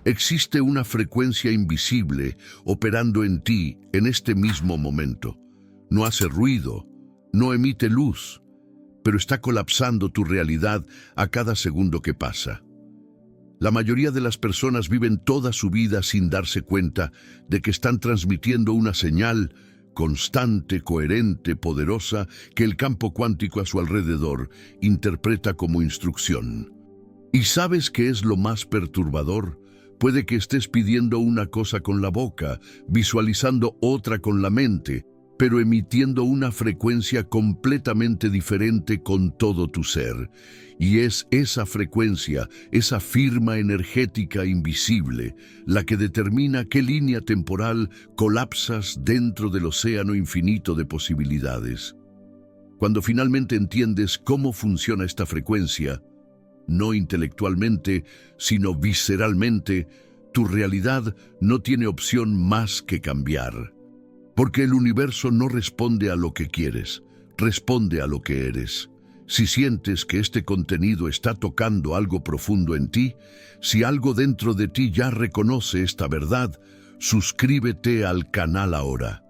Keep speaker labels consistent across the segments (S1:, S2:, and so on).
S1: Existe una frecuencia invisible operando en ti en este mismo momento. No hace ruido, no emite luz, pero está colapsando tu realidad a cada segundo que pasa. La mayoría de las personas viven toda su vida sin darse cuenta de que están transmitiendo una señal constante, coherente, poderosa, que el campo cuántico a su alrededor interpreta como instrucción. ¿Y sabes qué es lo más perturbador? Puede que estés pidiendo una cosa con la boca, visualizando otra con la mente, pero emitiendo una frecuencia completamente diferente con todo tu ser. Y es esa frecuencia, esa firma energética invisible, la que determina qué línea temporal colapsas dentro del océano infinito de posibilidades. Cuando finalmente entiendes cómo funciona esta frecuencia, no intelectualmente, sino visceralmente, tu realidad no tiene opción más que cambiar. Porque el universo no responde a lo que quieres, responde a lo que eres. Si sientes que este contenido está tocando algo profundo en ti, si algo dentro de ti ya reconoce esta verdad, suscríbete al canal ahora.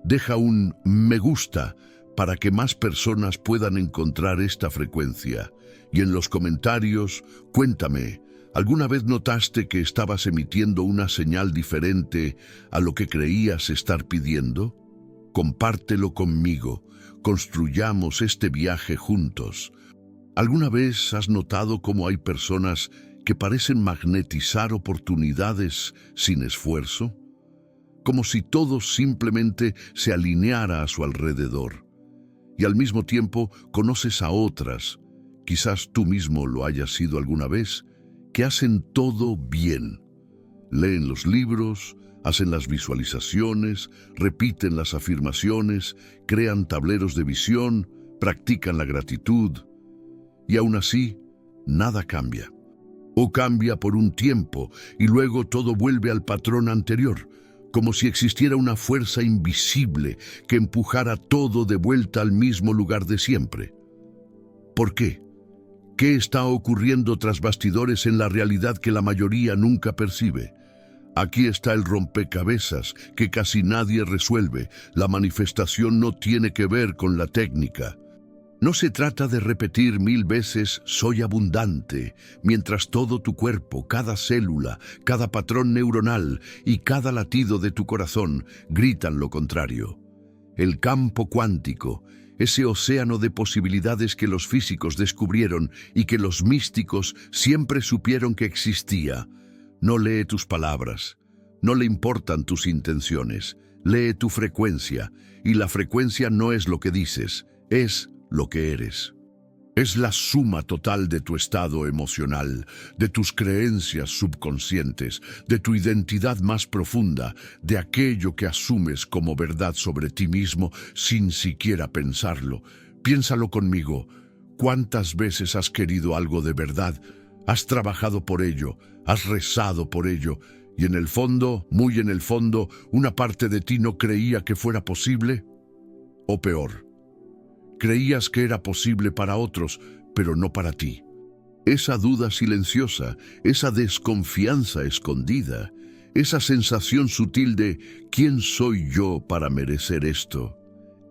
S1: Deja un me gusta para que más personas puedan encontrar esta frecuencia. Y en los comentarios, cuéntame, ¿alguna vez notaste que estabas emitiendo una señal diferente a lo que creías estar pidiendo? Compártelo conmigo, construyamos este viaje juntos. ¿Alguna vez has notado cómo hay personas que parecen magnetizar oportunidades sin esfuerzo? Como si todo simplemente se alineara a su alrededor. Y al mismo tiempo conoces a otras, quizás tú mismo lo hayas sido alguna vez, que hacen todo bien. Leen los libros, hacen las visualizaciones, repiten las afirmaciones, crean tableros de visión, practican la gratitud. Y aún así, nada cambia. O cambia por un tiempo y luego todo vuelve al patrón anterior, como si existiera una fuerza invisible que empujara todo de vuelta al mismo lugar de siempre. ¿Por qué? ¿Qué está ocurriendo tras bastidores en la realidad que la mayoría nunca percibe? Aquí está el rompecabezas que casi nadie resuelve. La manifestación no tiene que ver con la técnica. No se trata de repetir 1000 veces «soy abundante», mientras todo tu cuerpo, cada célula, cada patrón neuronal y cada latido de tu corazón gritan lo contrario. El campo cuántico, ese océano de posibilidades que los físicos descubrieron y que los místicos siempre supieron que existía, no lee tus palabras, no le importan tus intenciones, lee tu frecuencia, y la frecuencia no es lo que dices, es lo que eres. Es la suma total de tu estado emocional, de tus creencias subconscientes, de tu identidad más profunda, de aquello que asumes como verdad sobre ti mismo sin siquiera pensarlo. Piénsalo conmigo. ¿Cuántas veces has querido algo de verdad? Has trabajado por ello, has rezado por ello, y en el fondo, muy en el fondo, una parte de ti no creía que fuera posible. O peor, creías que era posible para otros, pero no para ti. Esa duda silenciosa, esa desconfianza escondida, esa sensación sutil de ¿quién soy yo para merecer esto?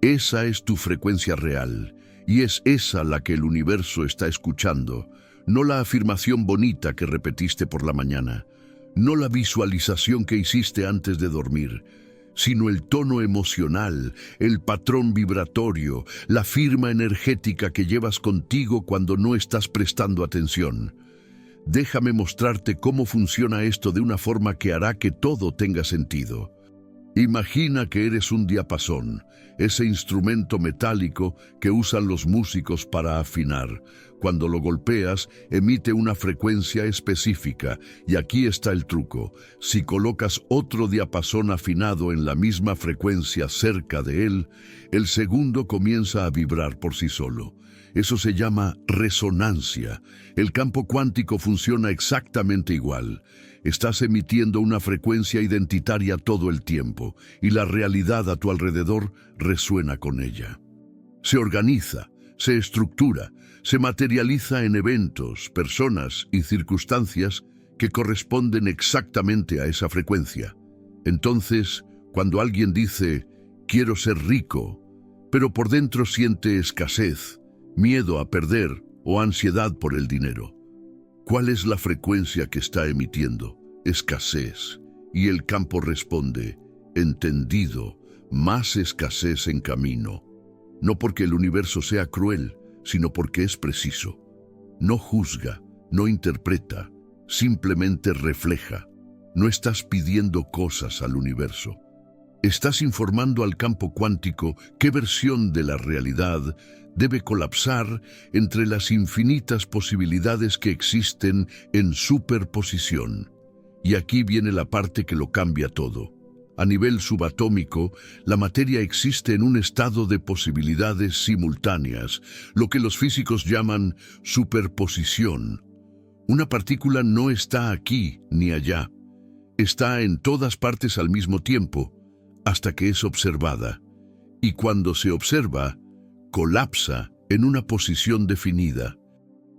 S1: Esa es tu frecuencia real, y es esa la que el universo está escuchando, no la afirmación bonita que repetiste por la mañana, no la visualización que hiciste antes de dormir, sino el tono emocional, el patrón vibratorio, la firma energética que llevas contigo cuando no estás prestando atención. Déjame mostrarte cómo funciona esto de una forma que hará que todo tenga sentido. Imagina que eres un diapasón, ese instrumento metálico que usan los músicos para afinar. Cuando lo golpeas, emite una frecuencia específica, y aquí está el truco. Si colocas otro diapasón afinado en la misma frecuencia cerca de él, el segundo comienza a vibrar por sí solo. Eso se llama resonancia. El campo cuántico funciona exactamente igual. Estás emitiendo una frecuencia identitaria todo el tiempo, y la realidad a tu alrededor resuena con ella. Se organiza, se estructura, se materializa en eventos, personas y circunstancias que corresponden exactamente a esa frecuencia. Entonces, cuando alguien dice, quiero ser rico, pero por dentro siente escasez, miedo a perder o ansiedad por el dinero, ¿cuál es la frecuencia que está emitiendo? Escasez. Y el campo responde, entendido, más escasez en camino. No porque el universo sea cruel, sino porque es preciso. No juzga, no interpreta, simplemente refleja. No estás pidiendo cosas al universo. Estás informando al campo cuántico qué versión de la realidad debe colapsar entre las infinitas posibilidades que existen en superposición. Y aquí viene la parte que lo cambia todo. A nivel subatómico, la materia existe en un estado de posibilidades simultáneas, lo que los físicos llaman superposición. Una partícula no está aquí ni allá. Está en todas partes al mismo tiempo, hasta que es observada. Y cuando se observa, colapsa en una posición definida.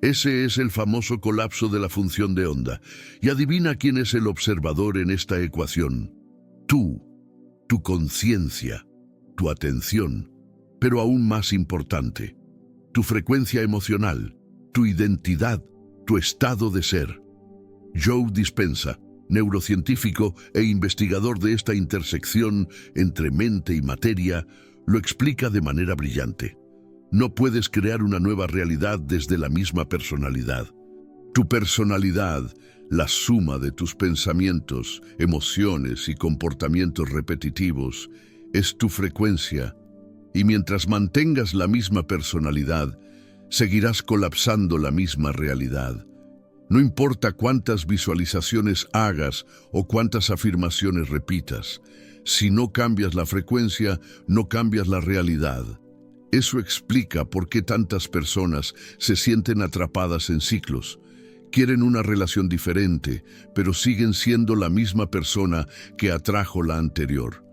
S1: Ese es el famoso colapso de la función de onda. Y adivina quién es el observador en esta ecuación. Tú, tu conciencia, tu atención, pero aún más importante, tu frecuencia emocional, tu identidad, tu estado de ser. Joe Dispenza, neurocientífico e investigador de esta intersección entre mente y materia, lo explica de manera brillante. No puedes crear una nueva realidad desde la misma personalidad. Tu personalidad, la suma de tus pensamientos, emociones y comportamientos repetitivos, es tu frecuencia. Y mientras mantengas la misma personalidad, seguirás colapsando la misma realidad. No importa cuántas visualizaciones hagas o cuántas afirmaciones repitas, si no cambias la frecuencia, no cambias la realidad. Eso explica por qué tantas personas se sienten atrapadas en ciclos. Quieren una relación diferente, pero siguen siendo la misma persona que atrajo la anterior.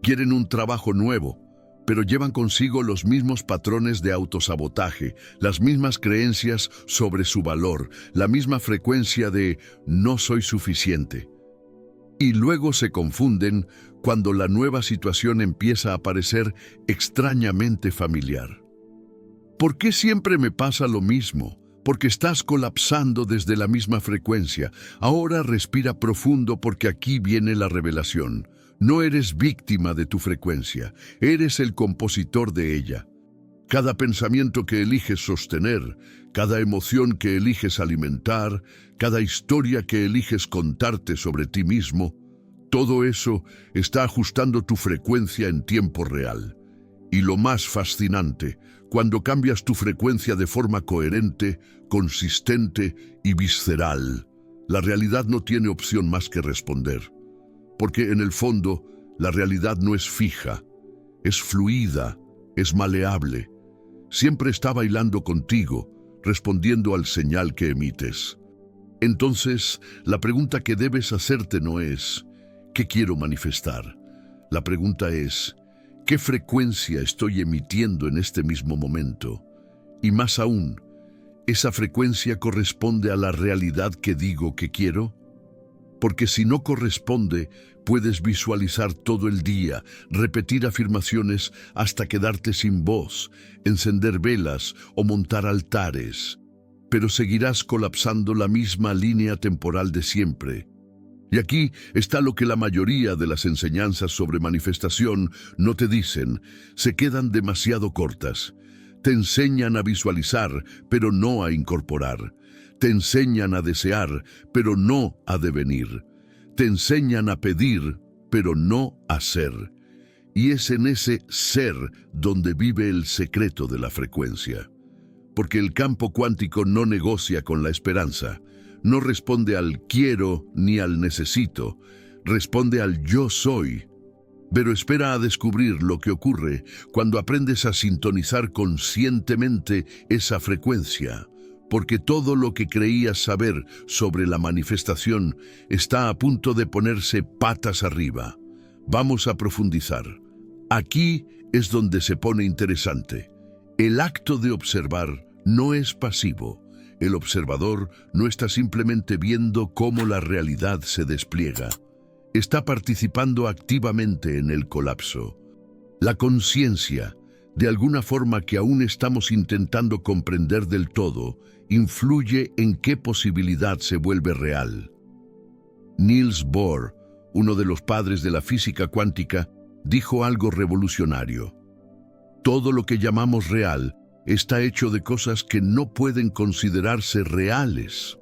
S1: Quieren un trabajo nuevo, pero llevan consigo los mismos patrones de autosabotaje, las mismas creencias sobre su valor, la misma frecuencia de no soy suficiente. Y luego se confunden cuando la nueva situación empieza a parecer extrañamente familiar. ¿Por qué siempre me pasa lo mismo? Porque estás colapsando desde la misma frecuencia. Ahora respira profundo porque aquí viene la revelación. No eres víctima de tu frecuencia, eres el compositor de ella. Cada pensamiento que eliges sostener, cada emoción que eliges alimentar, cada historia que eliges contarte sobre ti mismo, todo eso está ajustando tu frecuencia en tiempo real. Y lo más fascinante, cuando cambias tu frecuencia de forma coherente, consistente y visceral, la realidad no tiene opción más que responder. Porque en el fondo, la realidad no es fija, es fluida, es maleable. Siempre está bailando contigo, respondiendo al señal que emites. Entonces, la pregunta que debes hacerte no es ¿qué quiero manifestar? La pregunta es ¿qué frecuencia estoy emitiendo en este mismo momento? Y más aún, ¿esa frecuencia corresponde a la realidad que digo que quiero? Porque si no corresponde, puedes visualizar todo el día, repetir afirmaciones hasta quedarte sin voz, encender velas o montar altares, pero seguirás colapsando la misma línea temporal de siempre. Y aquí está lo que la mayoría de las enseñanzas sobre manifestación no te dicen, se quedan demasiado cortas. Te enseñan a visualizar, pero no a incorporar. Te enseñan a desear, pero no a devenir. Te enseñan a pedir, pero no a ser. Y es en ese ser donde vive el secreto de la frecuencia. Porque el campo cuántico no negocia con la esperanza. No responde al quiero ni al necesito. Responde al yo soy. Pero espera a descubrir lo que ocurre cuando aprendes a sintonizar conscientemente esa frecuencia. Porque todo lo que creías saber sobre la manifestación está a punto de ponerse patas arriba. Vamos a profundizar. Aquí es donde se pone interesante. El acto de observar no es pasivo, El observador no está simplemente viendo cómo la realidad se despliega. Está participando activamente en el colapso. La conciencia, de alguna forma que aún estamos intentando comprender del todo, influye en qué posibilidad se vuelve real. Niels Bohr, uno de los padres de la física cuántica, dijo algo revolucionario. Todo lo que llamamos real está hecho de cosas que no pueden considerarse reales.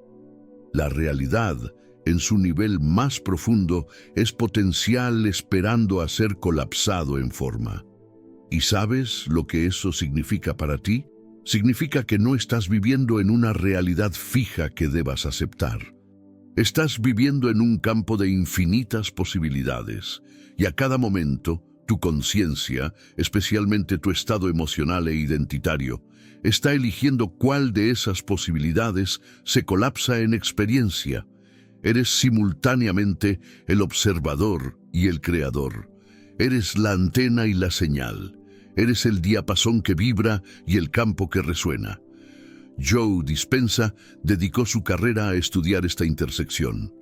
S1: La realidad, en su nivel más profundo, es potencial esperando a ser colapsado en forma. ¿Y sabes lo que eso significa para ti? Significa que no estás viviendo en una realidad fija que debas aceptar. Estás viviendo en un campo de infinitas posibilidades, y a cada momento, tu conciencia, especialmente tu estado emocional e identitario, está eligiendo cuál de esas posibilidades se colapsa en experiencia. Eres simultáneamente el observador y el creador. Eres la antena y la señal. Eres el diapasón que vibra y el campo que resuena. Joe Dispenza dedicó su carrera a estudiar esta intersección.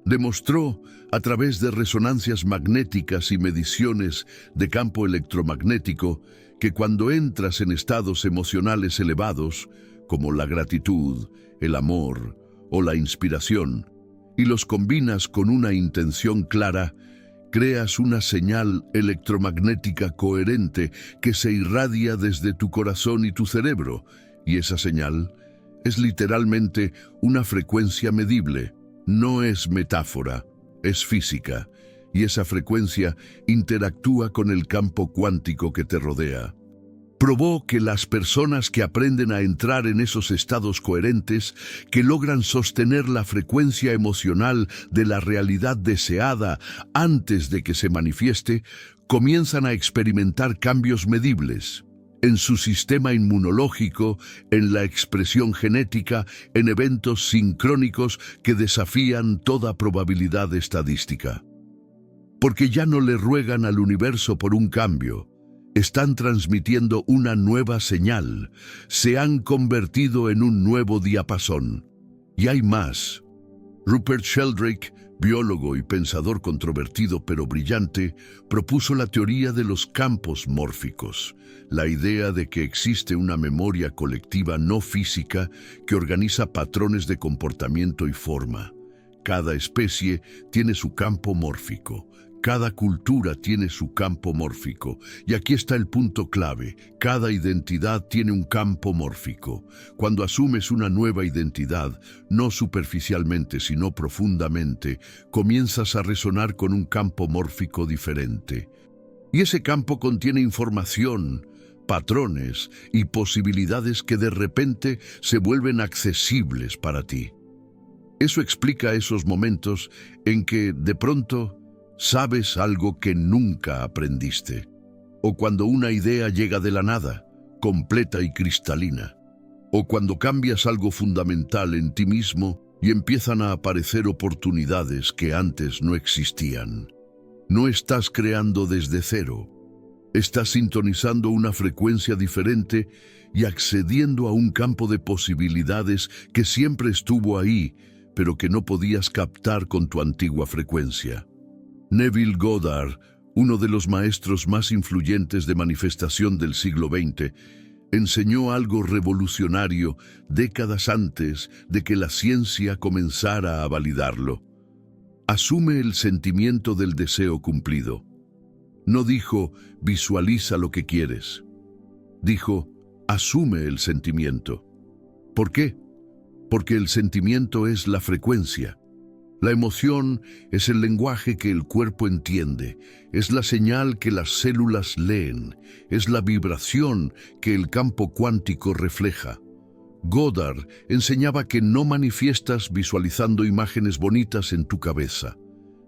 S1: Demostró, a través de resonancias magnéticas y mediciones de campo electromagnético, que cuando entras en estados emocionales elevados, como la gratitud, el amor o la inspiración, y los combinas con una intención clara, creas una señal electromagnética coherente que se irradia desde tu corazón y tu cerebro, y esa señal es literalmente una frecuencia medible. No es metáfora, es física, y esa frecuencia interactúa con el campo cuántico que te rodea. Probó que las personas que aprenden a entrar en esos estados coherentes, que logran sostener la frecuencia emocional de la realidad deseada antes de que se manifieste, comienzan a experimentar cambios medibles en su sistema inmunológico, en la expresión genética, en eventos sincrónicos que desafían toda probabilidad estadística. Porque ya no le ruegan al universo por un cambio, están transmitiendo una nueva señal, se han convertido en un nuevo diapasón. Y hay más. Rupert Sheldrake, biólogo y pensador controvertido pero brillante, propuso la teoría de los campos mórficos, la idea de que existe una memoria colectiva no física que organiza patrones de comportamiento y forma. Cada especie tiene su campo mórfico. Cada cultura tiene su campo mórfico, y aquí está el punto clave. Cada identidad tiene un campo mórfico. Cuando asumes una nueva identidad, no superficialmente sino profundamente, comienzas a resonar con un campo mórfico diferente. Y ese campo contiene información, patrones y posibilidades que de repente se vuelven accesibles para ti. Eso explica esos momentos en que, de pronto, sabes algo que nunca aprendiste, o cuando una idea llega de la nada, completa y cristalina, o cuando cambias algo fundamental en ti mismo y empiezan a aparecer oportunidades que antes no existían. No estás creando desde cero, estás sintonizando una frecuencia diferente y accediendo a un campo de posibilidades que siempre estuvo ahí, pero que no podías captar con tu antigua frecuencia. Neville Goddard, uno de los maestros más influyentes de manifestación del siglo XX, enseñó algo revolucionario décadas antes de que la ciencia comenzara a validarlo. Asume el sentimiento del deseo cumplido. No dijo, visualiza lo que quieres. Dijo, asume el sentimiento. ¿Por qué? Porque el sentimiento es la frecuencia. La emoción es el lenguaje que el cuerpo entiende, es la señal que las células leen, es la vibración que el campo cuántico refleja. Goddard enseñaba que no manifiestas visualizando imágenes bonitas en tu cabeza.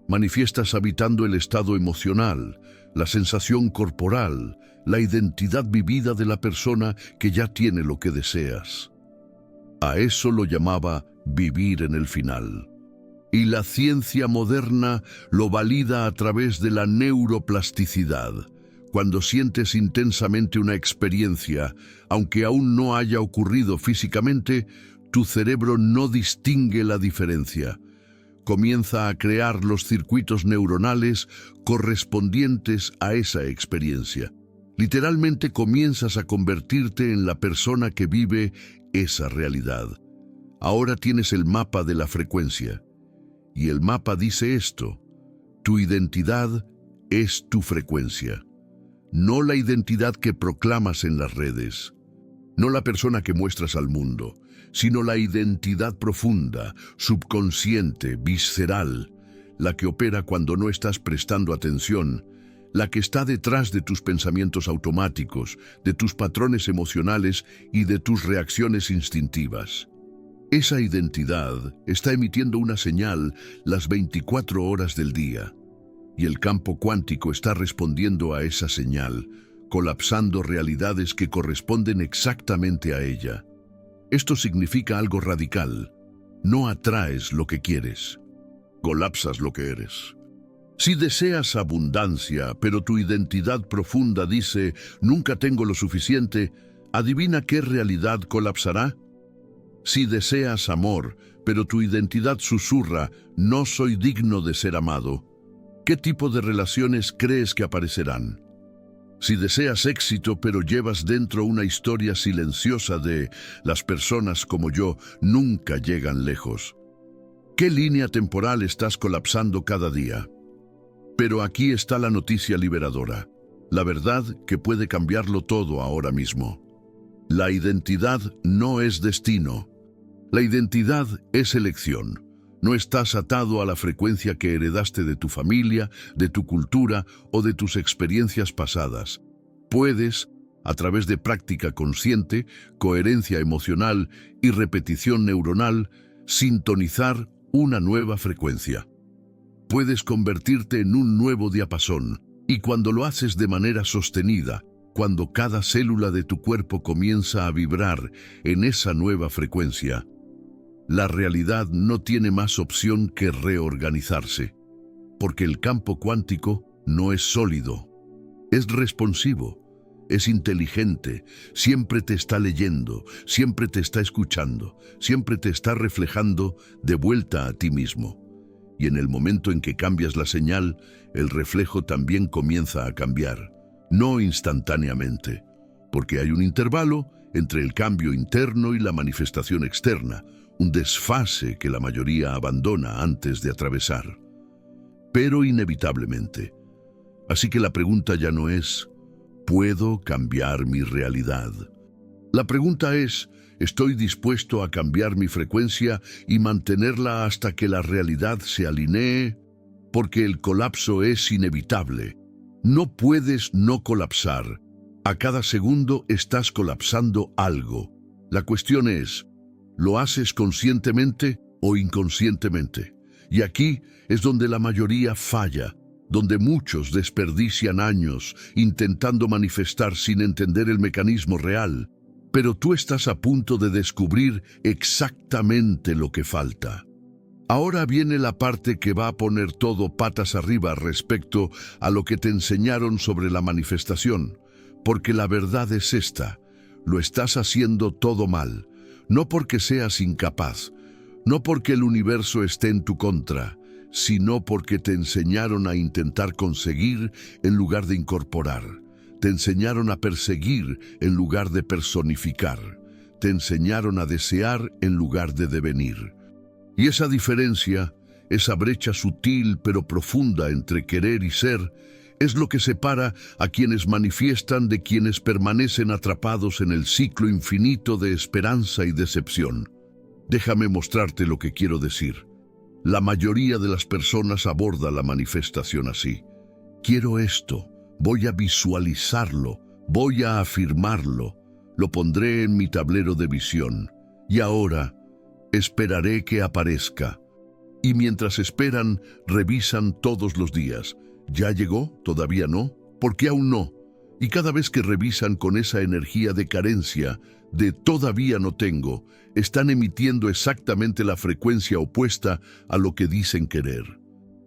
S1: Manifiestas habitando el estado emocional, la sensación corporal, la identidad vivida de la persona que ya tiene lo que deseas. A eso lo llamaba vivir en el final. Y la ciencia moderna lo valida a través de la neuroplasticidad. Cuando sientes intensamente una experiencia, aunque aún no haya ocurrido físicamente, Tu cerebro no distingue la diferencia. Comienza a crear los circuitos neuronales correspondientes a esa experiencia. Literalmente comienzas a convertirte en la persona que vive esa realidad. Ahora tienes el mapa de la frecuencia. Y el mapa dice esto: tu identidad es tu frecuencia. No la identidad que proclamas en las redes. No la persona que muestras al mundo, sino la identidad profunda, subconsciente, visceral, la que opera cuando no estás prestando atención, la que está detrás de tus pensamientos automáticos, de tus patrones emocionales y de tus reacciones instintivas. Esa identidad está emitiendo una señal las 24 horas del día, y el campo cuántico está respondiendo a esa señal, colapsando realidades que corresponden exactamente a ella. Esto significa algo radical. No atraes lo que quieres, colapsas lo que eres. Si deseas abundancia, pero tu identidad profunda dice, nunca tengo lo suficiente, ¿adivina qué realidad colapsará? Si deseas amor, pero tu identidad susurra, no soy digno de ser amado, ¿qué tipo de relaciones crees que aparecerán? Si deseas éxito, pero llevas dentro una historia silenciosa de las personas como yo nunca llegan lejos, ¿qué línea temporal estás colapsando cada día? Pero aquí está la noticia liberadora, la verdad que puede cambiarlo todo ahora mismo. La identidad no es destino. La identidad es elección. No estás atado a la frecuencia que heredaste de tu familia, de tu cultura o de tus experiencias pasadas. Puedes, a través de práctica consciente, coherencia emocional y repetición neuronal, sintonizar una nueva frecuencia. Puedes convertirte en un nuevo diapasón, y cuando lo haces de manera sostenida, cuando cada célula de tu cuerpo comienza a vibrar en esa nueva frecuencia, la realidad no tiene más opción que reorganizarse, porque el campo cuántico no es sólido, es responsivo, es inteligente, siempre te está leyendo, siempre te está escuchando, siempre te está reflejando de vuelta a ti mismo. Y en el momento en que cambias la señal, el reflejo también comienza a cambiar, no instantáneamente, porque hay un intervalo entre el cambio interno y la manifestación externa, un desfase que la mayoría abandona antes de atravesar. Pero inevitablemente. Así que la pregunta ya no es, ¿puedo cambiar mi realidad? La pregunta es, ¿estoy dispuesto a cambiar mi frecuencia y mantenerla hasta que la realidad se alinee? Porque el colapso es inevitable. No puedes no colapsar. A cada segundo estás colapsando algo. La cuestión es, ¿lo haces conscientemente o inconscientemente? Y aquí es donde la mayoría falla, donde muchos desperdician años intentando manifestar sin entender el mecanismo real. Pero tú estás a punto de descubrir exactamente lo que falta. Ahora viene la parte que va a poner todo patas arriba respecto a lo que te enseñaron sobre la manifestación, porque la verdad es esta: lo estás haciendo todo mal, no porque seas incapaz, no porque el universo esté en tu contra, sino porque te enseñaron a intentar conseguir en lugar de incorporar. Te enseñaron a perseguir en lugar de personificar. Te enseñaron a desear en lugar de devenir. Y esa diferencia, esa brecha sutil pero profunda entre querer y ser, es lo que separa a quienes manifiestan de quienes permanecen atrapados en el ciclo infinito de esperanza y decepción. Déjame mostrarte lo que quiero decir. La mayoría de las personas aborda la manifestación así. Quiero esto. Voy a visualizarlo, voy a afirmarlo, lo pondré en mi tablero de visión, y ahora esperaré que aparezca. Y mientras esperan, revisan todos los días. ¿Ya llegó? ¿Todavía no? ¿Por qué aún no? Y cada vez que revisan con esa energía de carencia, de todavía no tengo, están emitiendo exactamente la frecuencia opuesta a lo que dicen querer.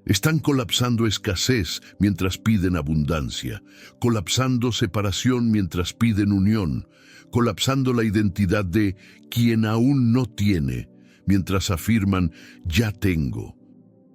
S1: Están colapsando escasez mientras piden abundancia, colapsando separación mientras piden unión, colapsando la identidad de quien aún no tiene, mientras afirman ya tengo.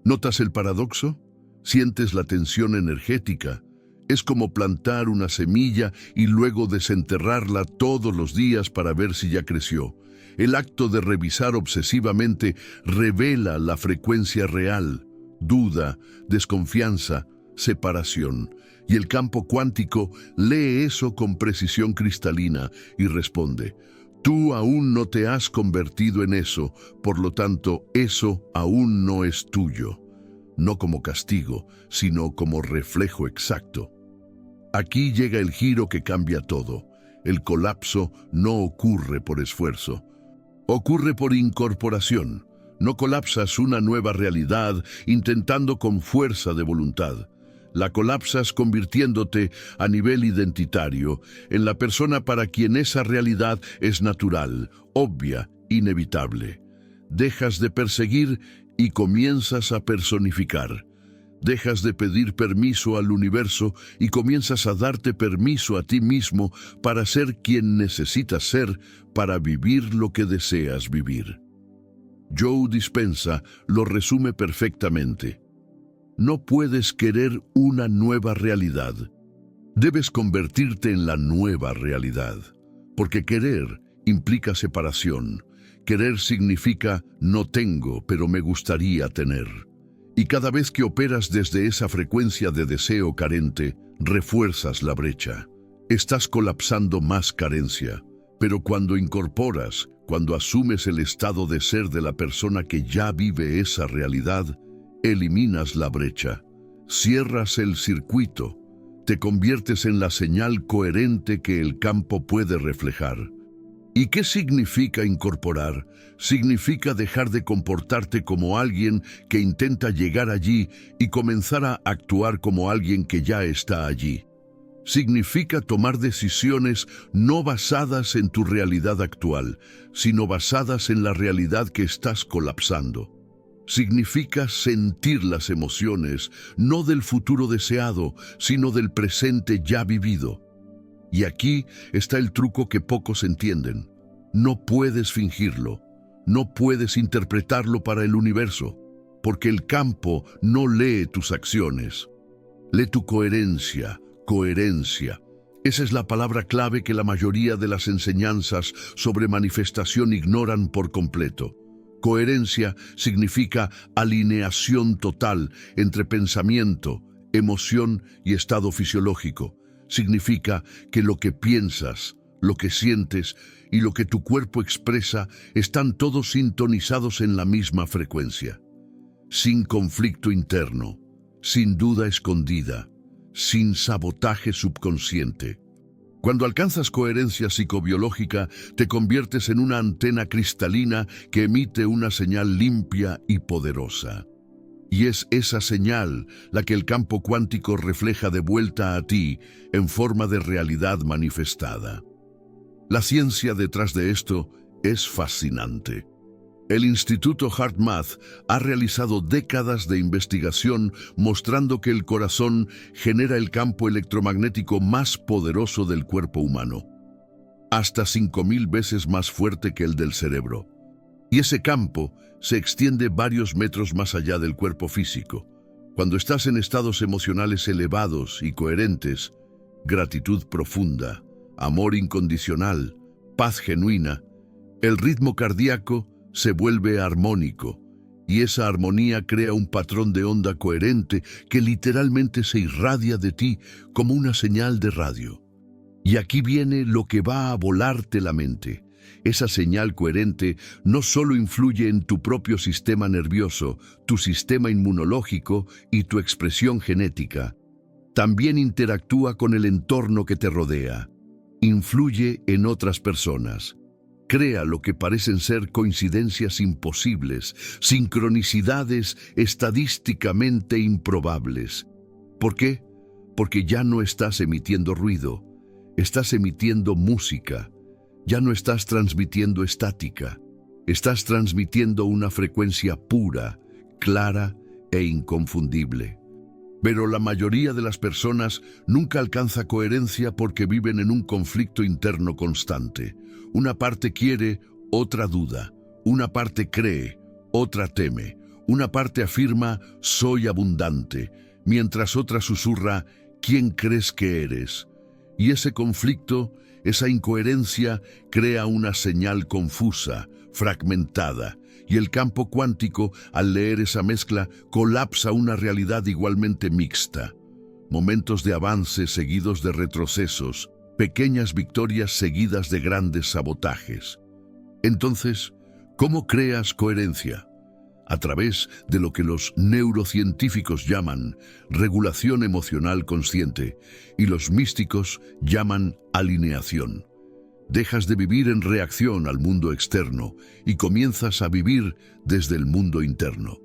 S1: ¿Notas el paradoxo? ¿Sientes la tensión energética? Es como plantar una semilla y luego desenterrarla todos los días para ver si ya creció. El acto de revisar obsesivamente revela la frecuencia real. Duda, desconfianza, separación. Y el campo cuántico lee eso con precisión cristalina y responde: tú aún no te has convertido en eso, por lo tanto, eso aún no es tuyo. No como castigo, sino como reflejo exacto. Aquí llega el giro que cambia todo. El colapso no ocurre por esfuerzo. Ocurre por incorporación. No colapsas una nueva realidad intentando con fuerza de voluntad. La colapsas convirtiéndote a nivel identitario en la persona para quien esa realidad es natural, obvia, inevitable. Dejas de perseguir y comienzas a personificar. Dejas de pedir permiso al universo y comienzas a darte permiso a ti mismo para ser quien necesitas ser para vivir lo que deseas vivir. Joe Dispenza lo resume perfectamente. No puedes querer una nueva realidad. Debes convertirte en la nueva realidad. Porque querer implica separación. Querer significa no tengo, pero me gustaría tener. Y cada vez que operas desde esa frecuencia de deseo carente, refuerzas la brecha. Estás colapsando más carencia. Pero cuando incorporas, cuando asumes el estado de ser de la persona que ya vive esa realidad, eliminas la brecha, cierras el circuito, te conviertes en la señal coherente que el campo puede reflejar. ¿Y qué significa incorporar? Significa dejar de comportarte como alguien que intenta llegar allí y comenzar a actuar como alguien que ya está allí. Significa tomar decisiones no basadas en tu realidad actual, sino basadas en la realidad que estás colapsando. Significa sentir las emociones, no del futuro deseado, sino del presente ya vivido. Y aquí está el truco que pocos entienden. No puedes fingirlo, no puedes interpretarlo para el universo, porque el campo no lee tus acciones. Lee tu coherencia. Coherencia. Esa es la palabra clave que la mayoría de las enseñanzas sobre manifestación ignoran por completo. Coherencia significa alineación total entre pensamiento, emoción y estado fisiológico. Significa que lo que piensas, lo que sientes y lo que tu cuerpo expresa están todos sintonizados en la misma frecuencia. Sin conflicto interno, sin duda escondida, sin sabotaje subconsciente. Cuando alcanzas coherencia psicobiológica, te conviertes en una antena cristalina que emite una señal limpia y poderosa. Y es esa señal la que el campo cuántico refleja de vuelta a ti en forma de realidad manifestada. La ciencia detrás de esto es fascinante. El Instituto HeartMath ha realizado décadas de investigación mostrando que el corazón genera el campo electromagnético más poderoso del cuerpo humano, hasta 5000 veces más fuerte que el del cerebro. Y ese campo se extiende varios metros más allá del cuerpo físico. Cuando estás en estados emocionales elevados y coherentes, gratitud profunda, amor incondicional, paz genuina, el ritmo cardíaco se vuelve armónico, y esa armonía crea un patrón de onda coherente que literalmente se irradia de ti como una señal de radio. Y aquí viene lo que va a volarte la mente. Esa señal coherente no solo influye en tu propio sistema nervioso, tu sistema inmunológico y tu expresión genética. También interactúa con el entorno que te rodea. Influye en otras personas. Crea lo que parecen ser coincidencias imposibles, sincronicidades estadísticamente improbables. ¿Por qué? Porque ya no estás emitiendo ruido, estás emitiendo música. Ya no estás transmitiendo estática, estás transmitiendo una frecuencia pura, clara, e inconfundible. Pero la mayoría de las personas nunca alcanza coherencia porque viven en un conflicto interno constante. Una parte quiere, otra duda. Una parte cree, otra teme. Una parte afirma, soy abundante, mientras otra susurra, ¿quién crees que eres? Y ese conflicto, esa incoherencia, crea una señal confusa, fragmentada, y el campo cuántico, al leer esa mezcla, colapsa una realidad igualmente mixta. Momentos de avance seguidos de retrocesos, pequeñas victorias seguidas de grandes sabotajes. Entonces, ¿cómo creas coherencia? A través de lo que los neurocientíficos llaman regulación emocional consciente y los místicos llaman alineación. Dejas de vivir en reacción al mundo externo y comienzas a vivir desde el mundo interno.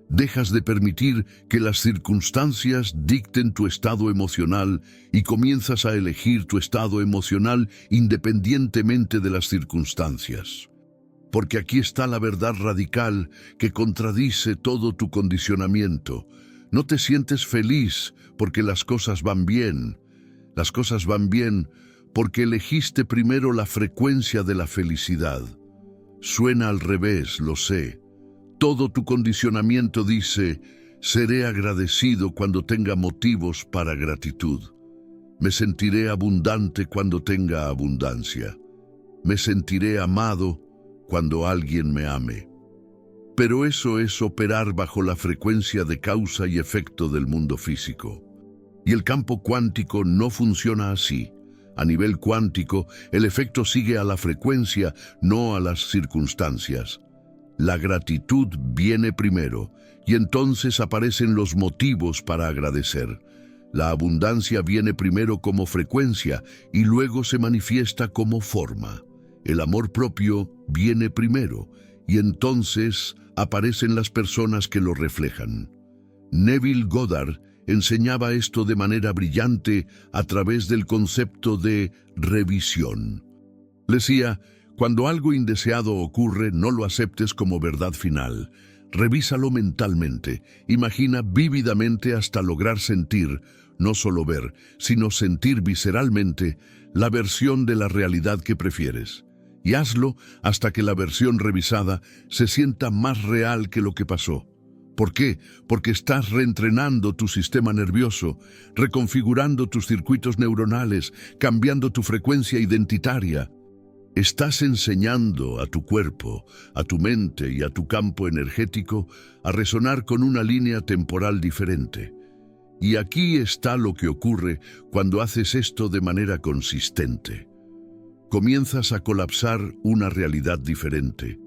S1: Dejas de permitir que las circunstancias dicten tu estado emocional y comienzas a elegir tu estado emocional independientemente de las circunstancias. Porque aquí está la verdad radical que contradice todo tu condicionamiento. No te sientes feliz porque las cosas van bien. Las cosas van bien porque elegiste primero la frecuencia de la felicidad. Suena al revés, lo sé. Todo tu condicionamiento dice, seré agradecido cuando tenga motivos para gratitud. Me sentiré abundante cuando tenga abundancia. Me sentiré amado cuando alguien me ame. Pero eso es operar bajo la frecuencia de causa y efecto del mundo físico. Y el campo cuántico no funciona así. A nivel cuántico, el efecto sigue a la frecuencia, no a las circunstancias. La gratitud viene primero, y entonces aparecen los motivos para agradecer. La abundancia viene primero como frecuencia, y luego se manifiesta como forma. El amor propio viene primero, y entonces aparecen las personas que lo reflejan. Neville Goddard enseñaba esto de manera brillante a través del concepto de revisión. Decía, cuando algo indeseado ocurre, no lo aceptes como verdad final. Revísalo mentalmente, imagina vívidamente hasta lograr sentir, no solo ver, sino sentir visceralmente la versión de la realidad que prefieres. Y hazlo hasta que la versión revisada se sienta más real que lo que pasó. ¿Por qué? Porque estás reentrenando tu sistema nervioso, reconfigurando tus circuitos neuronales, cambiando tu frecuencia identitaria. Estás enseñando a tu cuerpo, a tu mente y a tu campo energético a resonar con una línea temporal diferente. Y aquí está lo que ocurre cuando haces esto de manera consistente. Comienzas a colapsar una realidad diferente,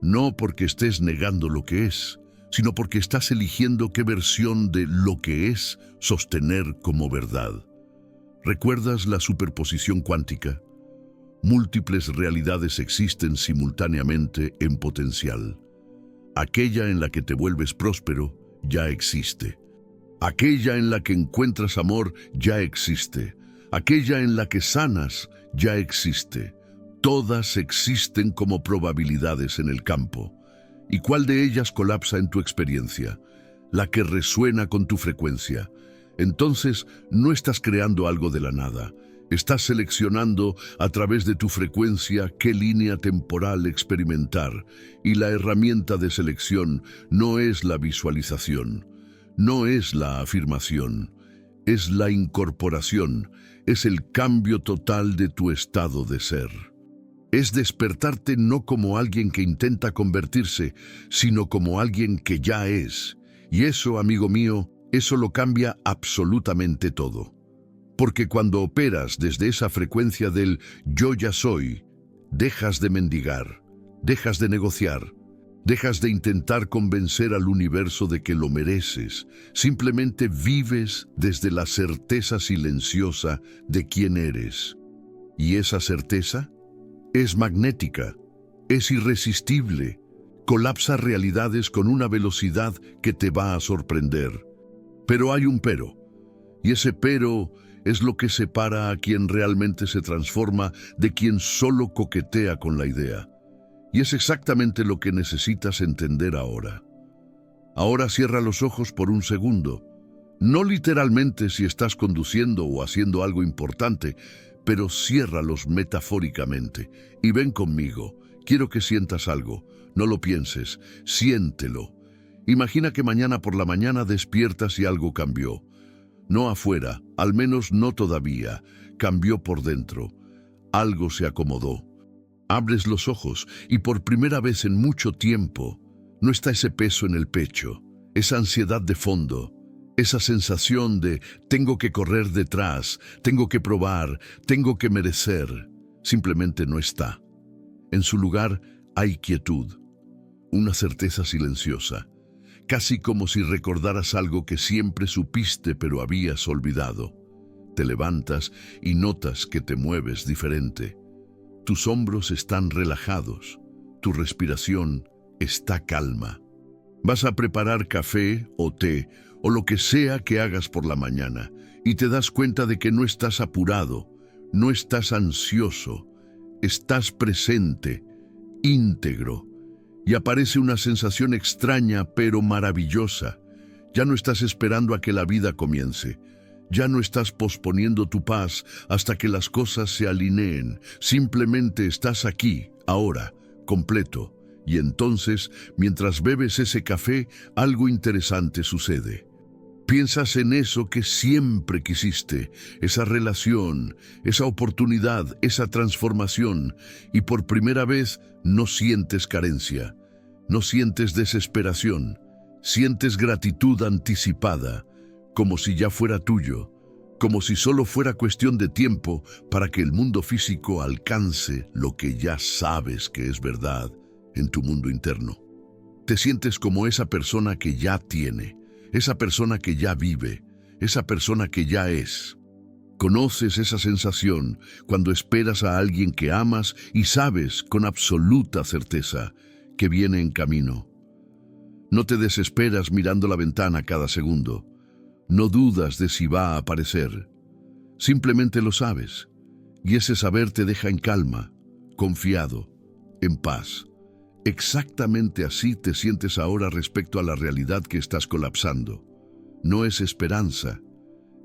S1: no porque estés negando lo que es, sino porque estás eligiendo qué versión de lo que es sostener como verdad. ¿Recuerdas la superposición cuántica? Múltiples realidades existen simultáneamente en potencial. Aquella en la que te vuelves próspero ya existe. Aquella en la que encuentras amor ya existe. Aquella en la que sanas ya existe. Todas existen como probabilidades en el campo. ¿Y cuál de ellas colapsa en tu experiencia? La que resuena con tu frecuencia. Entonces, no estás creando algo de la nada. Estás seleccionando a través de tu frecuencia qué línea temporal experimentar. Y la herramienta de selección no es la visualización, no es la afirmación, es la incorporación, es el cambio total de tu estado de ser. Es despertarte no como alguien que intenta convertirse, sino como alguien que ya es. Y eso, amigo mío, eso lo cambia absolutamente todo. Porque cuando operas desde esa frecuencia del yo ya soy, dejas de mendigar, dejas de negociar, dejas de intentar convencer al universo de que lo mereces. Simplemente vives desde la certeza silenciosa de quién eres. ¿Y esa certeza? Es magnética, es irresistible, colapsa realidades con una velocidad que te va a sorprender. Pero hay un pero, y ese pero es lo que separa a quien realmente se transforma de quien solo coquetea con la idea. Y es exactamente lo que necesitas entender ahora. Ahora cierra los ojos por un segundo. No literalmente si estás conduciendo o haciendo algo importante, pero ciérralos metafóricamente. Y ven conmigo. Quiero que sientas algo. No lo pienses, siéntelo. Imagina que mañana por la mañana despiertas y algo cambió. No afuera, al menos no todavía. Cambió por dentro. Algo se acomodó. Abres los ojos y por primera vez en mucho tiempo no está ese peso en el pecho, esa ansiedad de fondo, esa sensación de tengo que correr detrás, tengo que probar, tengo que merecer. Simplemente no está. En su lugar hay quietud, una certeza silenciosa, casi como si recordaras algo que siempre supiste pero habías olvidado. Te levantas y notas que te mueves diferente. Tus hombros están relajados, tu respiración está calma. Vas a preparar café o té o lo que sea que hagas por la mañana y te das cuenta de que no estás apurado, no estás ansioso, estás presente, íntegro. Y aparece una sensación extraña pero maravillosa. Ya no estás esperando a que la vida comience. Ya no estás posponiendo tu paz hasta que las cosas se alineen. Simplemente estás aquí, ahora, completo. Y entonces, mientras bebes ese café, algo interesante sucede. Piensas en eso que siempre quisiste, esa relación, esa oportunidad, esa transformación, y por primera vez no sientes carencia, no sientes desesperación, sientes gratitud anticipada, como si ya fuera tuyo, como si solo fuera cuestión de tiempo para que el mundo físico alcance lo que ya sabes que es verdad en tu mundo interno. Te sientes como esa persona que ya tiene, esa persona que ya vive, esa persona que ya es. Conoces esa sensación cuando esperas a alguien que amas y sabes con absoluta certeza que viene en camino. No te desesperas mirando la ventana cada segundo. No dudas de si va a aparecer. Simplemente lo sabes. Y ese saber te deja en calma, confiado, en paz. Exactamente así te sientes ahora respecto a la realidad que estás colapsando. No es esperanza,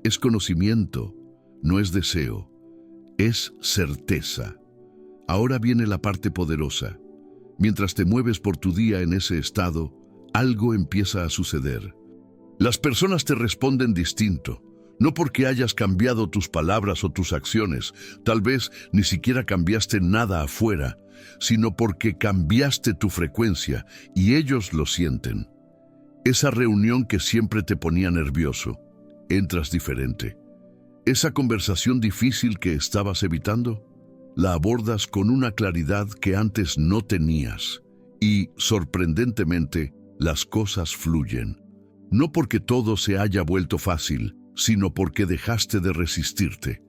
S1: es conocimiento, no es deseo, es certeza. Ahora viene la parte poderosa. Mientras te mueves por tu día en ese estado, algo empieza a suceder. Las personas te responden distinto, no porque hayas cambiado tus palabras o tus acciones, tal vez ni siquiera cambiaste nada afuera, sino porque cambiaste tu frecuencia y ellos lo sienten. Esa reunión que siempre te ponía nervioso, entras diferente. Esa conversación difícil que estabas evitando, la abordas con una claridad que antes no tenías y, sorprendentemente, las cosas fluyen. No porque todo se haya vuelto fácil, sino porque dejaste de resistirte.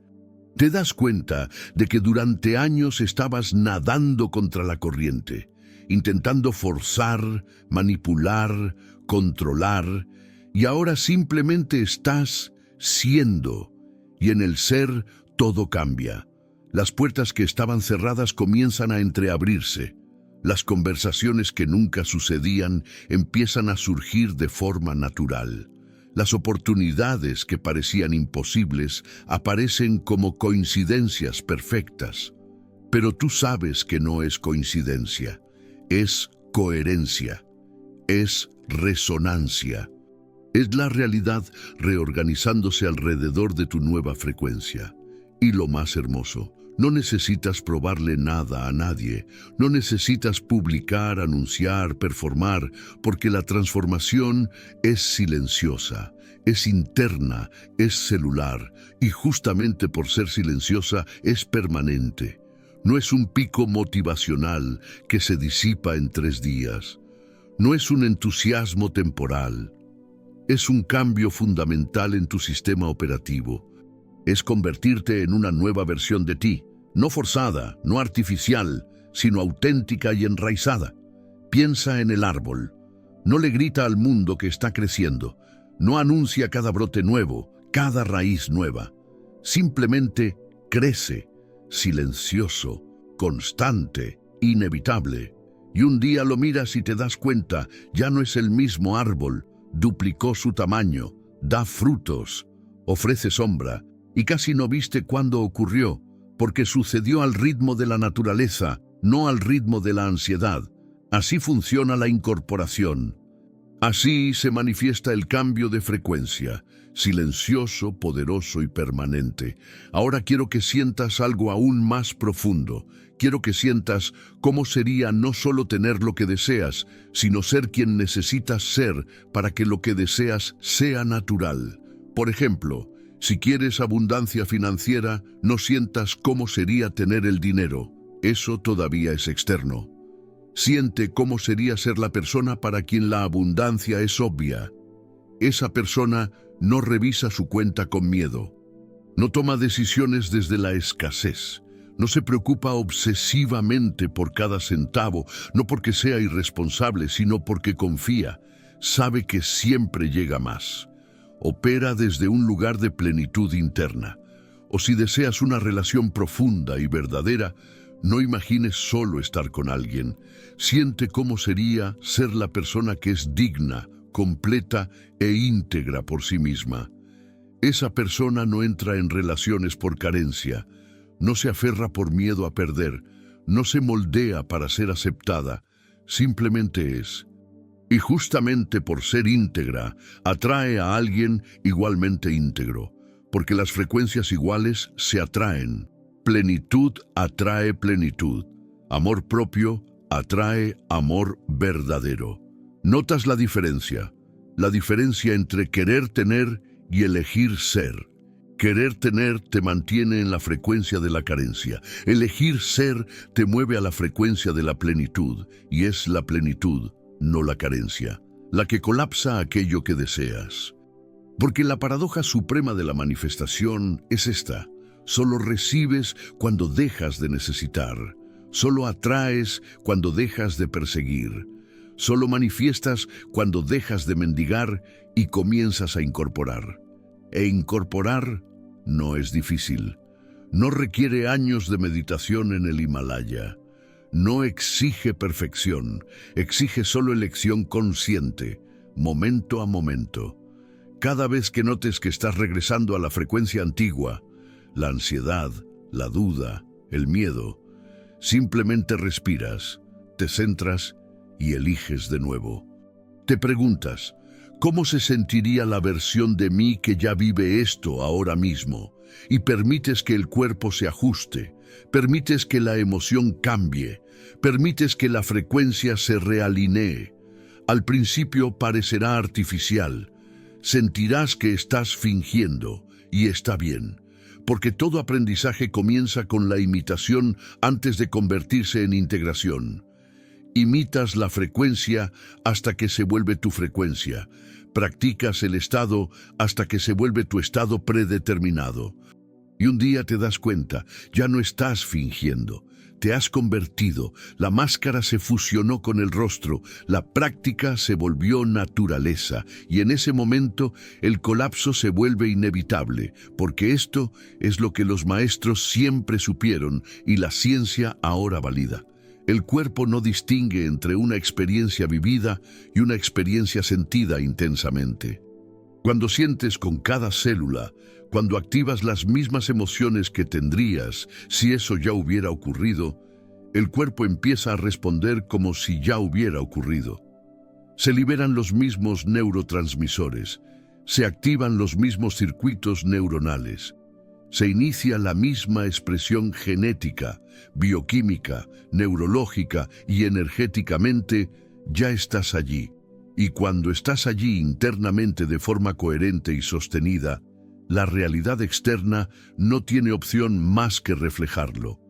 S1: Te das cuenta de que durante años estabas nadando contra la corriente, intentando forzar, manipular, controlar, y ahora simplemente estás siendo, y en el ser todo cambia. Las puertas que estaban cerradas comienzan a entreabrirse. Las conversaciones que nunca sucedían empiezan a surgir de forma natural. Las oportunidades que parecían imposibles aparecen como coincidencias perfectas. Pero tú sabes que no es coincidencia, es coherencia, es resonancia. Es la realidad reorganizándose alrededor de tu nueva frecuencia. Y lo más hermoso, no necesitas probarle nada a nadie, no necesitas publicar, anunciar, performar, porque la transformación es silenciosa, es interna, es celular, y justamente por ser silenciosa es permanente. No es un pico motivacional que se disipa en 3 días. No es un entusiasmo temporal. Es un cambio fundamental en tu sistema operativo. Es convertirte en una nueva versión de ti, no forzada, no artificial, sino auténtica y enraizada. Piensa en el árbol. No le grita al mundo que está creciendo. No anuncia cada brote nuevo, cada raíz nueva. Simplemente crece, silencioso, constante, inevitable. Y un día lo miras y te das cuenta, ya no es el mismo árbol, duplicó su tamaño, da frutos, ofrece sombra, y casi no viste cuándo ocurrió, porque sucedió al ritmo de la naturaleza, no al ritmo de la ansiedad. Así funciona la incorporación. Así se manifiesta el cambio de frecuencia, silencioso, poderoso y permanente. Ahora quiero que sientas algo aún más profundo. Quiero que sientas cómo sería no solo tener lo que deseas, sino ser quien necesitas ser para que lo que deseas sea natural. Por ejemplo, si quieres abundancia financiera, no sientas cómo sería tener el dinero. Eso todavía es externo. Siente cómo sería ser la persona para quien la abundancia es obvia. Esa persona no revisa su cuenta con miedo. No toma decisiones desde la escasez. No se preocupa obsesivamente por cada centavo, no porque sea irresponsable, sino porque confía. Sabe que siempre llega más. Opera desde un lugar de plenitud interna. O si deseas una relación profunda y verdadera, no imagines solo estar con alguien. Siente cómo sería ser la persona que es digna, completa e íntegra por sí misma. Esa persona no entra en relaciones por carencia, no se aferra por miedo a perder, no se moldea para ser aceptada, simplemente es. Y justamente por ser íntegra, atrae a alguien igualmente íntegro, porque las frecuencias iguales se atraen. Plenitud atrae plenitud. Amor propio atrae amor verdadero. ¿Notas la diferencia? La diferencia entre querer tener y elegir ser. Querer tener te mantiene en la frecuencia de la carencia. Elegir ser te mueve a la frecuencia de la plenitud, y es la plenitud, no la carencia, la que colapsa aquello que deseas. Porque la paradoja suprema de la manifestación es esta: solo recibes cuando dejas de necesitar, solo atraes cuando dejas de perseguir, solo manifiestas cuando dejas de mendigar y comienzas a incorporar. E incorporar no es difícil, no requiere años de meditación en el Himalaya, no exige perfección, exige solo elección consciente, momento a momento. Cada vez que notes que estás regresando a la frecuencia antigua, la ansiedad, la duda, el miedo, simplemente respiras, te centras y eliges de nuevo. Te preguntas, ¿cómo se sentiría la versión de mí que ya vive esto ahora mismo? Y permites que el cuerpo se ajuste, permites que la emoción cambie, permites que la frecuencia se realinee. Al principio parecerá artificial, sentirás que estás fingiendo, y está bien, porque todo aprendizaje comienza con la imitación antes de convertirse en integración. Imitas la frecuencia hasta que se vuelve tu frecuencia. Practicas el estado hasta que se vuelve tu estado predeterminado. Y un día te das cuenta, ya no estás fingiendo. Te has convertido, la máscara se fusionó con el rostro, la práctica se volvió naturaleza, y en ese momento el colapso se vuelve inevitable, porque esto es lo que los maestros siempre supieron y la ciencia ahora valida. El cuerpo no distingue entre una experiencia vivida y una experiencia sentida intensamente. Cuando sientes con cada célula, cuando activas las mismas emociones que tendrías si eso ya hubiera ocurrido, el cuerpo empieza a responder como si ya hubiera ocurrido. Se liberan los mismos neurotransmisores, se activan los mismos circuitos neuronales, se inicia la misma expresión genética, bioquímica, neurológica y energéticamente. Ya estás allí. Y cuando estás allí internamente de forma coherente y sostenida, la realidad externa no tiene opción más que reflejarlo.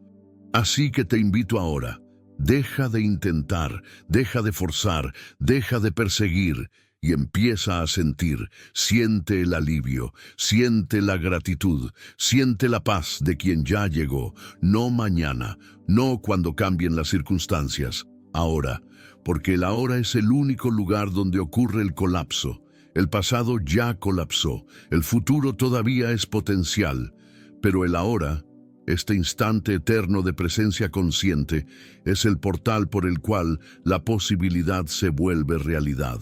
S1: Así que te invito ahora, deja de intentar, deja de forzar, deja de perseguir y empieza a sentir. Siente el alivio, siente la gratitud, siente la paz de quien ya llegó, no mañana, no cuando cambien las circunstancias, ahora, porque el ahora es el único lugar donde ocurre el colapso. El pasado ya colapsó, el futuro todavía es potencial, pero el ahora Este instante eterno de presencia consciente es el portal por el cual la posibilidad se vuelve realidad.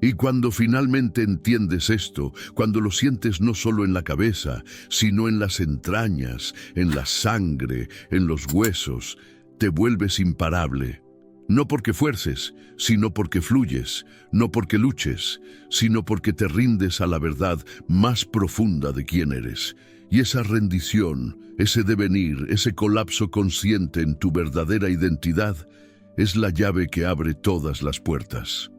S1: Y cuando finalmente entiendes esto, cuando lo sientes no solo en la cabeza, sino en las entrañas, en la sangre, en los huesos, te vuelves imparable. No porque fuerces, sino porque fluyes, no porque luches, sino porque te rindes a la verdad más profunda de quién eres. Y esa rendición, ese devenir, ese colapso consciente en tu verdadera identidad, es la llave que abre todas las puertas.